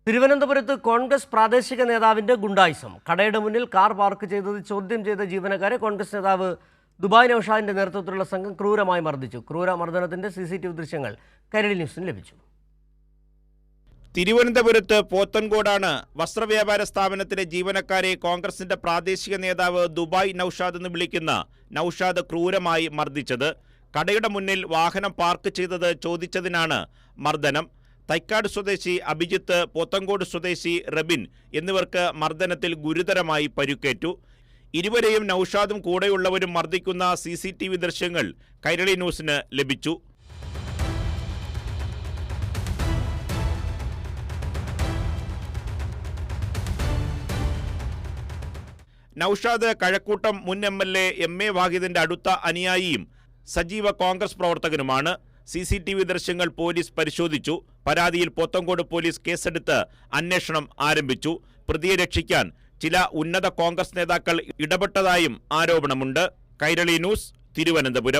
തിരുവനന്തപുരത്ത് കോൺഗ്രസ് പ്രാദേശിക നേതാവിന്റെ ഗുണ്ടായിസം. കടയുടെ മുന്നിൽ കാർ പാർക്ക് ചെയ്തത് ചോദ്യം ചെയ്ത ജീവനക്കാരെ കോൺഗ്രസ് നേതാവ് ദുബായ് നൌഷാദിന്റെ നേതൃത്വത്തിലുള്ള സംഘം ക്രൂരമായി മർദ്ദിച്ചു. ക്രൂരമർദ്ദനത്തിന്റെ CCTV ദൃശ്യങ്ങൾ കൈരളി ന്യൂസിന് ലഭിച്ചു. തിരുവനന്തപുരത്ത് പോത്തൻകോടാണ് വസ്ത്രവ്യാപാര സ്ഥാപനത്തിലെ ജീവനക്കാരെ കോൺഗ്രസിന്റെ പ്രാദേശിക നേതാവ് ദുബായ് നൌഷാദ് എന്ന് വിളിക്കുന്ന നൌഷാദ് ക്രൂരമായി മർദ്ദിച്ചത്. കടയുടെ മുന്നിൽ വാഹനം പാർക്ക് ചെയ്തത് ചോദിച്ചതിനാണ് മർദ്ദനം. തൈക്കാട് സ്വദേശി അഭിജിത്ത്, പോത്തൻകോട് സ്വദേശി റബിൻ എന്നിവർക്ക് മർദ്ദനത്തിൽ ഗുരുതരമായി പരുക്കേറ്റു. ഇരുവരെയും നൌഷാദും കൂടെയുള്ളവരും മർദ്ദിക്കുന്ന CCTV ദൃശ്യങ്ങൾ കൈരളി ന്യൂസിന് ലഭിച്ചു. നൌഷാദ് കഴക്കൂട്ടം മുൻ MLA MA വാഹിദിന്റെ അടുത്ത അനുയായിയും സജീവ കോൺഗ്രസ് പ്രവർത്തകനുമാണ്. CCTV ദൃശ്യങ്ങൾ പോലീസ് പരിശോധിച്ചു. പരാതിയിൽ പോത്തൻകോട് പോലീസ് കേസെടുത്ത് അന്വേഷണം ആരംഭിച്ചു. പ്രതിയെ രക്ഷിക്കാൻ ചില ഉന്നത കോൺഗ്രസ് നേതാക്കൾ ഇടപെട്ടതായും ആരോപണമുണ്ട്. കൈരളി ന്യൂസ്, തിരുവനന്തപുരം.